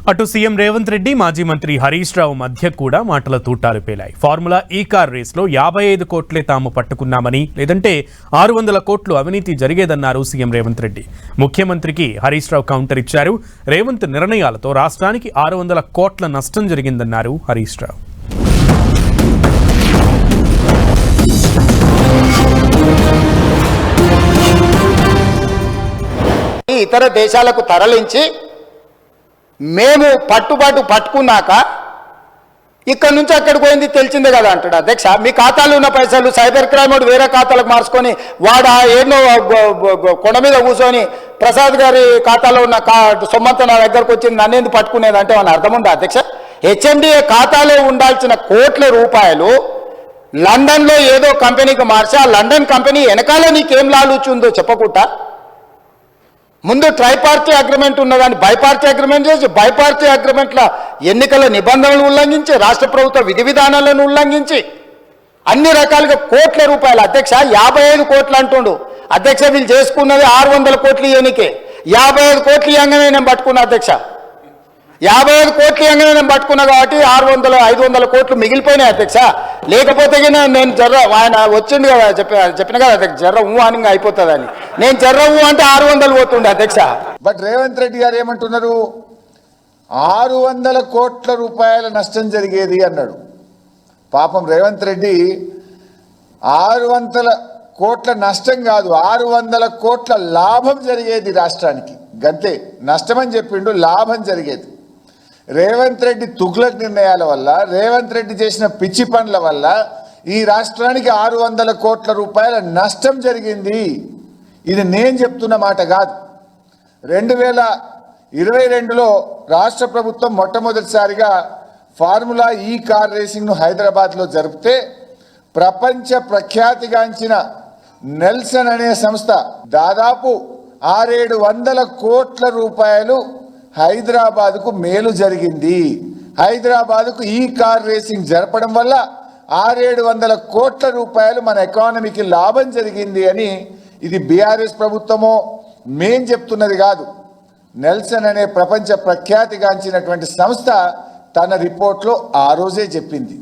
అటు సీఎం రేవంత్ రెడ్డి మాజీ మంత్రి హరీష్ రావు మధ్య కూడా మాటల తూటాలు పేలాయి. ఫార్ములా ఈ కార్ రేస్లో 55 కోట్లే తాము పట్టుకున్నామని, లేదంటే 600 కోట్లు అవినీతి జరిగేదన్నారు సీఎం రేవంత్ రెడ్డి. ముఖ్యమంత్రికి హరీష్ రావు కౌంటర్ ఇచ్చారు. రేవంత్ నిర్ణయాలతో రాష్ట్రానికి 600 కోట్ల నష్టం జరిగిందన్నారు హరీష్ రావు. ఇతర దేశాలకు తరలించి మేము పట్టుకున్నాక ఇక్కడ నుంచి అక్కడికి పోయింది తెలిసిందే కదా అంటాడు. అధ్యక్ష, మీ ఖాతాలో ఉన్న పైసలు సైబర్ క్రైమ్ వేరే ఖాతాలకు మార్చుకొని వాడు ఎన్నో కొండ మీద కూర్చొని ప్రసాద్ గారి ఖాతాలో ఉన్న సొమ్మంతా నా దగ్గరకు వచ్చింది, నన్నేందుకు పట్టుకునేది అంటే మన అర్థం ఉందా అధ్యక్ష? హెచ్ఎండిఏ ఖాతాలో ఉండాల్సిన కోట్ల రూపాయలు లండన్లో ఏదో కంపెనీకి మార్చి ఆ లండన్ కంపెనీ వెనకాల నీకేం లాలుచుందో చెప్పకుండా ముందు ట్రైపార్టీ అగ్రిమెంట్ ఉన్నదాన్ని బైపార్టీ అగ్రిమెంట్ చేసి బైపార్టీ అగ్రిమెంట్ల ఎన్నికల నిబంధనలు ఉల్లంఘించి రాష్ట్ర ప్రభుత్వ విధి విధానాలను ఉల్లంఘించి అన్ని రకాలుగా కోట్ల రూపాయలు. అధ్యక్ష, 55 కోట్లు అంటుండు అధ్యక్ష. వీళ్ళు చేసుకున్నది 600 కోట్లు ఇయనికే. 55 కోట్లు ఇవ్వగానే నేను పట్టుకున్నా అధ్యక్ష. 55 కోట్లు ఇవ్వగానే నేను పట్టుకున్నా కాబట్టి 500 కోట్లు మిగిలిపోయినాయి అధ్యక్ష. లేకపోతే నేను ఆయన వచ్చింది కదా చెప్పిన కదా అధ్యక్ష, అని అయిపోతుందని. నేను అంటే 600 పోతుండే అధ్యక్ష. బట్ రేవంత్ రెడ్డి గారు ఏమంటున్నారు? 600 కోట్ల రూపాయల నష్టం జరిగేది అన్నాడు. పాపం రేవంత్ రెడ్డి 600 కోట్ల నష్టం కాదు, 600 కోట్ల లాభం జరిగేది రాష్ట్రానికి. గంతే, నష్టమని చెప్పిండు, లాభం జరిగేది. రేవంత్ రెడ్డి తుగ్లక్ నిర్ణయాల వల్ల, రేవంత్ రెడ్డి చేసిన పిచ్చి పనుల వల్ల ఈ రాష్ట్రానికి 600 కోట్ల రూపాయల నష్టం జరిగింది. ఇది నేను చెప్తున్న మాట కాదు. 2022లో రాష్ట్ర ప్రభుత్వం మొట్టమొదటిసారిగా ఫార్ములా ఈ కార్ రేసింగ్ను హైదరాబాద్లో జరిపితే ప్రపంచ ప్రఖ్యాతిగాంచిన నెల్సన్ అనే సంస్థ దాదాపు 600-700 కోట్ల రూపాయలు హైదరాబాద్కు మేలు జరిగింది. హైదరాబాద్కు ఈ కార్ రేసింగ్ జరపడం వల్ల 600-700 కోట్ల రూపాయలు మన ఎకానమీకి లాభం జరిగింది అని ఇది బీఆర్ఎస్ ప్రభుత్వమో మేం చెప్తున్నది కాదు. నెల్సన్ అనే ప్రపంచ ప్రఖ్యాతిగాంచినటువంటి సంస్థ తన రిపోర్ట్లో ఆ రోజే చెప్పింది.